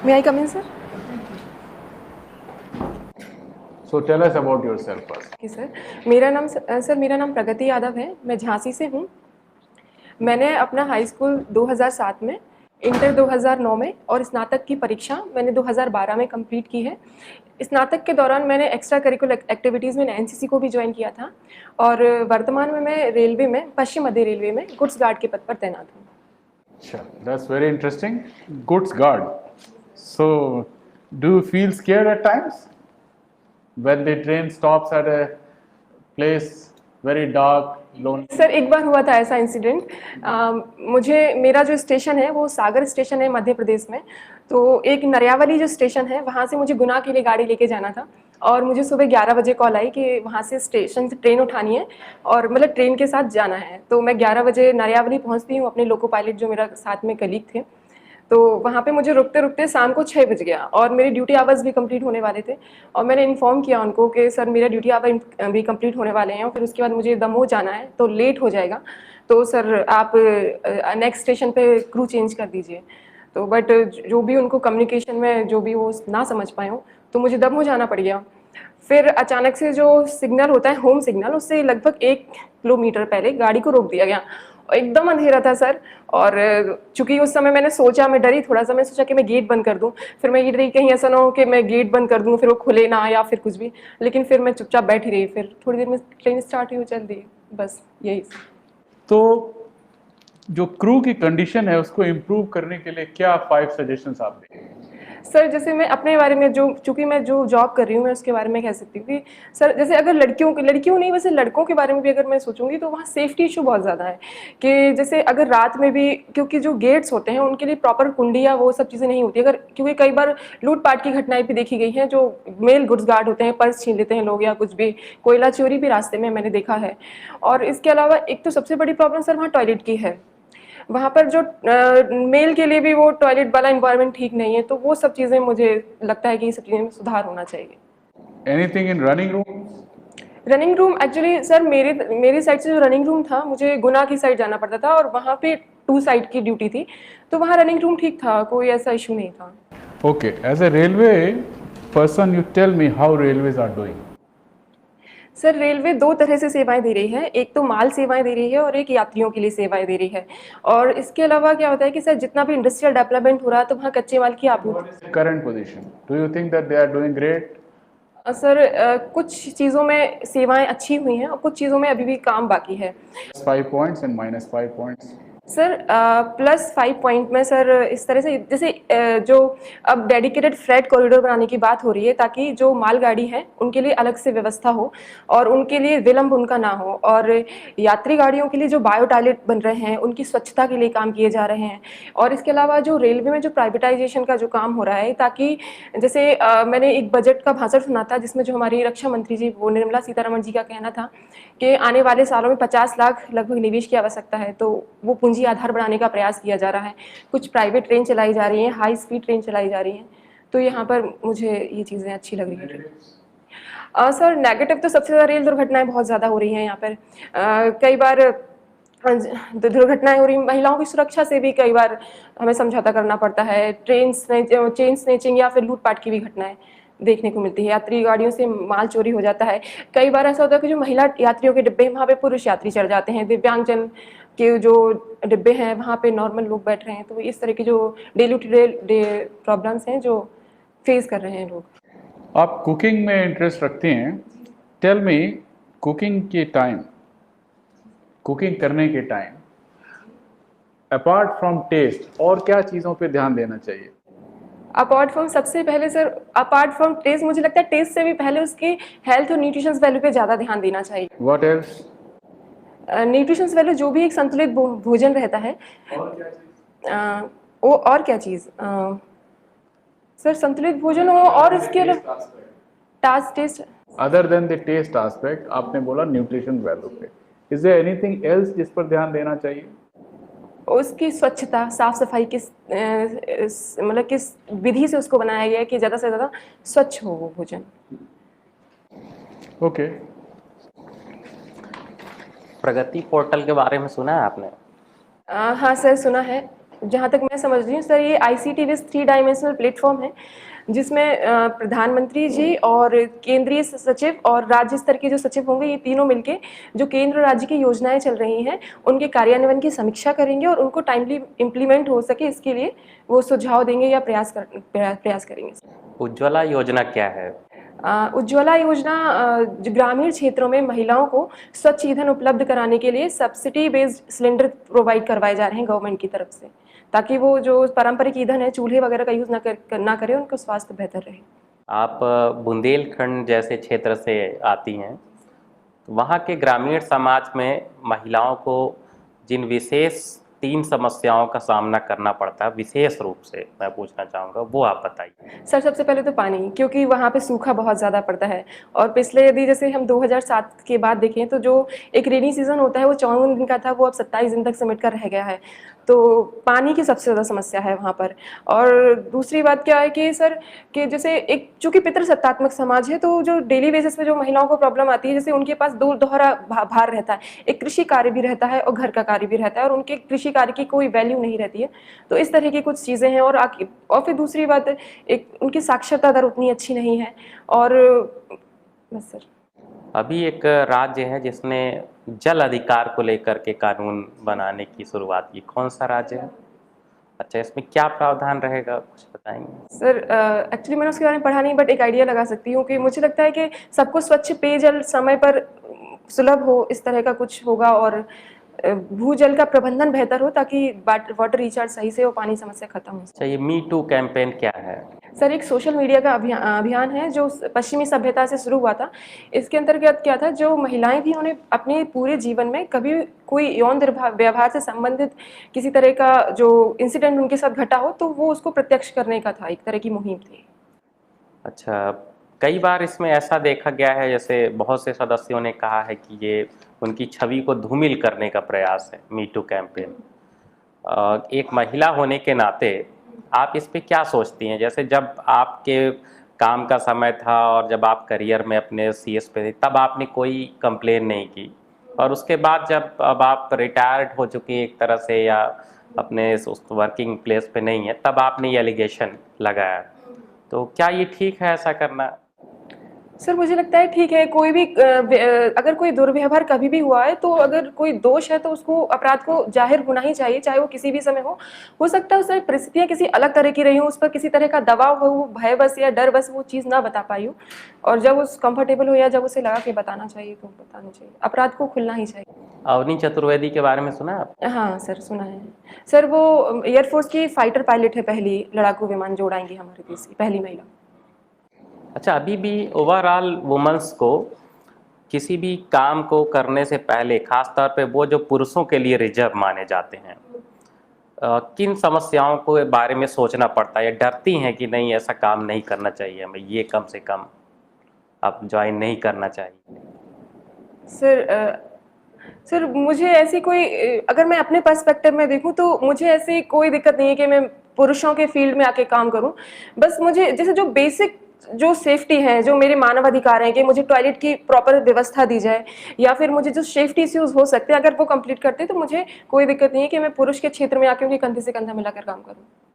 May I come in, sir? So tell us about yourself first. Okay sir, मेरा नाम प्रगति यादव है। मैं झांसी से हूँ। मैंने अपना हाई स्कूल 2007 में, इंटर 2009 में और स्नातक की परीक्षा मैंने 2012 में कंप्लीट की है। स्नातक के दौरान मैंने एक्स्ट्रा करिकुलर एक्टिविटीज़ में एनसीसी को भी ज्वाइन किया था और वर्तमान में मैं रेलवे में, पश्चिम मध्य रेलवे में गुड्स गार्ड के पद पर तैनात हूँ। Sure, that's very interesting. Goods guard. So, do you feel scared at times when the train stops at a place very dark, lonely? Sir एक बार हुआ था ऐसा इंसिडेंट। मेरा जो स्टेशन है वो सागर स्टेशन है मध्य प्रदेश में। तो एक नरियावली जो स्टेशन है वहाँ से मुझे गुना के लिए गाड़ी लेके जाना था और मुझे सुबह 11 बजे कॉल आई कि वहाँ से स्टेशन से ट्रेन उठानी है और मतलब ट्रेन के साथ जाना है। तो मैं 11 बजे नरियावली पहुँचती हूँ, अपने लोको पायलट जो मेरा साथ में कलीग थे। तो वहाँ पे मुझे रुकते रुकते शाम को 6 बज गया और मेरे ड्यूटी आवर्स भी कंप्लीट होने वाले थे और मैंने इन्फॉर्म किया उनको कि सर मेरा ड्यूटी आवर भी कंप्लीट होने वाले हैं और फिर उसके बाद मुझे दमोह जाना है तो लेट हो जाएगा, तो सर आप नेक्स्ट स्टेशन पे क्रू चेंज कर दीजिए। तो बट जो भी उनको कम्युनिकेशन में जो भी वो ना समझ पाए हों तो मुझे दमोह जाना पड़ गया। फिर अचानक से जो सिग्नल होता है होम सिग्नल, उससे लगभग 1 किलोमीटर पहले गाड़ी को रोक दिया गया। एकदम अंधेरा था सर और चूंकि उस समय मैंने सोचा, मैं डरी थोड़ा सा, मैं सोचा कि मैं गेट बंद कर दूं। फिर मैं ये डरी कहीं ऐसा ना हो कि मैं गेट बंद कर दूं फिर वो खुले ना या फिर कुछ भी, लेकिन फिर मैं चुपचाप बैठी रही। फिर थोड़ी देर में ट्रेन स्टार्ट हुई, चल दी, बस यही। तो जो क्रू की कंडीशन है उसको इम्प्रूव करने के लिए क्या 5 सजेशंस आप देंगे? सर जैसे मैं अपने बारे में जो, चूंकि मैं जो जॉब कर रही हूँ मैं उसके बारे में कह सकती हूँ कि सर जैसे अगर लड़कियों नहीं, वैसे लड़कों के बारे में भी अगर मैं सोचूंगी तो वहाँ सेफ्टी इशू बहुत ज़्यादा है कि जैसे अगर रात में भी, क्योंकि जो गेट्स होते हैं उनके लिए प्रॉपर कुंडी या वो सब चीज़ें नहीं होती अगर, क्योंकि कई बार लूटपाट की घटनाएं भी देखी गई हैं। जो मेल गुड्स गार्ड होते हैं पर्स छीन लेते हैं लोग या कुछ भी, कोयला चोरी भी रास्ते में मैंने देखा है। और इसके अलावा एक तो सबसे बड़ी प्रॉब्लम सर वहाँ टॉयलेट की है। वहाँ पर जो मेल के लिए भी वो टॉयलेट वाला इन्वायरमेंट ठीक नहीं है। तो वो सब चीज़ें मुझे लगता है कि ये सब चीज़ें में सुधार होना चाहिए। Anything in running room? Running room actually sir मेरी साइड से जो रनिंग रूम था मुझे गुना की साइड जाना पड़ता था और वहाँ पे 2 साइड की ड्यूटी थी, तो वहाँ रनिंग रूम ठीक था, कोई ऐसा इशू नहीं था। Okay, as a railway person, you tell me how railways are doing. Sir railway 2 तरह से सेवाएं दे रही है, एक तो माल सेवाएं दे रही है और एक यात्रियों के लिए सेवाएं दे रही है। और इसके अलावा क्या होता है कि सर जितना भी इंडस्ट्रियल डेवलपमेंट हो रहा है तो वहाँ कच्चे माल की आपूर्ति। What is the current position? Do you think that they are doing great? Sir कुछ चीज़ों में सेवाएं अच्छी हुई हैं और कुछ चीज़ों में अभी भी काम बाकी है। 5 points and minus 5 points. Sir +5 point में सर इस तरह से जैसे जो अब डेडिकेटेड फ्रेट कॉरिडोर बनाने की बात हो रही है ताकि जो मालगाड़ी है उनके लिए अलग से व्यवस्था हो और उनके लिए विलंब उनका ना हो, और यात्री गाड़ियों के लिए जो बायो टॉयलेट बन रहे हैं उनकी स्वच्छता के लिए काम किए जा रहे हैं। और इसके अलावा जो रेलवे में जो प्राइवेटाइजेशन का जो काम हो रहा है ताकि जैसे मैंने एक बजट का भाषण सुना था जिसमें जो हमारी रक्षा मंत्री जी वो निर्मला सीतारमण जी का कहना था कि आने वाले सालों में 50 लाख लगभग निवेश की आवश्यकता है, तो वो पूंजी आधार बढ़ाने का प्रयास किया जा रहा है। कुछ प्राइवेट ट्रेन चलाई जा रही हैं, हाई स्पीड ट्रेन चलाई जा रही हैं, तो यहाँ पर मुझे ये चीज़ें अच्छी लग रही हैं। सर नेगेटिव तो सबसे ज़्यादा रेल दुर्घटनाएं बहुत ज़्यादा हो रही हैं यहाँ पर। कई बार दुर्घटनाएं हो रही, महिलाओं की सुरक्षा से भी कई बार हमें समझौता करना पड़ता है। चेन स्नैचिंग या फिर लूटपाट की भी घटनाएं देखने को मिलती है। यात्री गाड़ियों से माल चोरी हो जाता है। कई बार ऐसा होता है कि जो महिला यात्रियों के डिब्बे हैं वहाँ पे पुरुष यात्री चढ़ जाते हैं, दिव्यांगजन के जो डिब्बे हैं वहाँ पे नॉर्मल लोग बैठ रहे हैं। तो इस तरह की जो डेली टू डे प्रॉब्लम्स हैं जो फेस कर रहे हैं लोग। आप कुकिंग में इंटरेस्ट रखते हैं, टेल मी कुकिंग करने के टाइम अपार्ट फ्रॉम टेस्ट और क्या चीज़ों पे ध्यान देना चाहिए? अपार्ट फ्रॉम सबसे पहले सर, अपार्ट फ्रॉम टेस्ट मुझे लगता है टेस्ट से भी पहले उसकी हेल्थ और न्यूट्रिशंस वैल्यू पे ज़्यादा ध्यान देना चाहिए। What else? न्यूट्रिशंस वैल्यू जो भी एक संतुलित भोजन रहता है। और क्या चीज़? और क्या चीज़ सर, संतुलित भोजन हो और इसके अलावा task taste. Other than the taste aspect, आपने बोला न्यूट्रिशन वैल्यू पे, इज देयर एनीथिंग एल्स जिस पर ध्यान देना चाहिए? उसकी स्वच्छता, साफ सफाई किस मतलब किस विधि से उसको बनाया गया है कि ज़्यादा से ज़्यादा स्वच्छ हो वो भोजन। ओके। प्रगति पोर्टल के बारे में सुना है आपने? हाँ सर, सुना है। जहाँ तक मैं समझ रही हूँ सर, ये आईसीटी विज़ 3 डायमेंशनल प्लेटफॉर्म है, जिसमें प्रधानमंत्री जी और केंद्रीय सचिव और राज्य स्तर के जो सचिव होंगे, ये तीनों मिलके जो केंद्र और राज्य की योजनाएं चल रही हैं उनके कार्यान्वयन की समीक्षा करेंगे और उनको टाइमली इम्प्लीमेंट हो सके इसके लिए वो सुझाव देंगे या प्रयास करेंगे। उज्ज्वला योजना क्या है? उज्ज्वला योजना जो ग्रामीण क्षेत्रों में महिलाओं को स्वच्छ ईंधन उपलब्ध कराने के लिए सब्सिडी बेस्ड सिलेंडर प्रोवाइड करवाए जा रहे हैं गवर्नमेंट की तरफ से, ताकि वो जो पारंपरिक ईंधन है चूल्हे वगैरह का यूज़ ना करें, उनका स्वास्थ्य बेहतर रहे। आप बुंदेलखंड जैसे क्षेत्र से आती हैं, तो वहाँ के ग्रामीण समाज में महिलाओं को जिन विशेष 3 समस्याओं का सामना करना पड़ता है, विशेष रूप से मैं पूछना चाहूँगा, वो आप बताइए। सर सबसे पहले तो पानी, क्योंकि वहाँ पे सूखा बहुत ज़्यादा पड़ता है और पिछले यदि जैसे हम 2007 के बाद देखें तो जो एक रेनी सीज़न होता है वो 54 दिन का था, वो अब 27 दिन तक सिमट कर रह गया है। तो पानी की सबसे ज़्यादा समस्या है वहाँ पर। और दूसरी बात क्या है कि सर कि जैसे एक चूँकि पितृसत्तात्मक समाज है, तो जो डेली बेसिस पे जो महिलाओं को प्रॉब्लम आती है, जैसे उनके पास दोहरा भार रहता है, एक कृषि कार्य भी रहता है और घर का कार्य भी रहता है और उनके कृषि कार्य की कोई वैल्यू नहीं रहती है। तो इस तरह की कुछ चीज़ें हैं और फिर दूसरी बात, एक उनकी साक्षरता दर उतनी अच्छी नहीं है। और बस सर। अभी एक राज्य है जिसने जल अधिकार को लेकर के कानून बनाने की शुरुआत की, कौन सा राज्य है? अच्छा, इसमें क्या प्रावधान रहेगा, कुछ बताएंगे? सर एक्चुअली मैंने उसके बारे में पढ़ा नहीं, बट एक आइडिया लगा सकती हूँ कि मुझे लगता है कि सबको स्वच्छ पेयजल समय पर सुलभ हो, इस तरह का कुछ होगा और भूजल का प्रबंधन बेहतर हो ताकि वाटर रिचार्ज सही से हो, पानी समस्या खत्म हो। अच्छा, ये मी टू कैंपेन क्या है? सर एक सोशल मीडिया का अभियान है जो पश्चिमी सभ्यता से शुरू हुआ था। इसके अंतर्गत क्या था, जो महिलाएं थी उन्हें अपने पूरे जीवन में कभी कोई यौन व्यवहार से संबंधित किसी तरह का जो इंसिडेंट उनके साथ घटा हो तो वो उसको प्रत्यक्ष करने का था, एक तरह की मुहिम थी। अच्छा, कई बार इसमें ऐसा देखा गया है, जैसे बहुत से सदस्यों ने कहा है कि ये उनकी छवि को धूमिल करने का प्रयास है, मी टू कैंपेन। एक महिला होने के नाते आप इस पे क्या सोचती हैं? जैसे जब आपके काम का समय था और जब आप करियर में अपने सीएस पे थे, तब आपने कोई कंप्लेन नहीं की, और उसके बाद जब अब आप रिटायर्ड हो चुकी एक तरह से या अपने उस वर्किंग प्लेस पे नहीं है, तब आपने ये एलिगेशन लगाया, तो क्या ये ठीक है ऐसा करना? सर मुझे लगता है ठीक है, कोई भी अगर कोई दुर्व्यवहार कभी भी हुआ है तो अगर कोई दोष है तो उसको अपराध को जाहिर होना ही चाहिए, चाहे वो किसी भी समय हो सकता है उस समय परिस्थितियां किसी अलग तरह की रही हो, उस पर किसी तरह का दबाव हो, वो भय बस या डर बस वो चीज़ ना बता पाई हो, और जब उस कंफर्टेबल हो या जब उसे लगा कि बताना चाहिए तो बताना चाहिए, अपराध को खुलना ही चाहिए। अवनी चतुर्वेदी के बारे में सुना आप? हाँ सर सुना है। सर वो एयरफोर्स की फाइटर पायलट है, पहली लड़ाकू विमान जो उड़ाएंगी हमारे देश की पहली महिला। अच्छा, अभी भी ओवरऑल वुमेन्स को किसी भी काम को करने से पहले, खास तौर पे वो जो पुरुषों के लिए रिजर्व माने जाते हैं, किन समस्याओं के बारे में सोचना पड़ता है, या डरती हैं कि नहीं ऐसा काम नहीं करना चाहिए हमें, ये कम से कम अब ज्वाइन नहीं करना चाहिए? सर मुझे ऐसी कोई अगर मैं अपने पर्सपेक्टिव में देखूं तो मुझे ऐसी कोई दिक्कत नहीं है कि मैं पुरुषों के फील्ड में आके काम करूं। बस मुझे जैसे जो बेसिक जो सेफ्टी है, जो मेरे मानव अधिकार हैं कि मुझे टॉयलेट की प्रॉपर व्यवस्था दी जाए या फिर मुझे जो सेफ्टी इश्यूज हो सकते हैं अगर वो कंप्लीट करते हैं तो मुझे कोई दिक्कत नहीं है कि मैं पुरुष के क्षेत्र में आके उनके कंधे से कंधा मिलाकर काम करूं।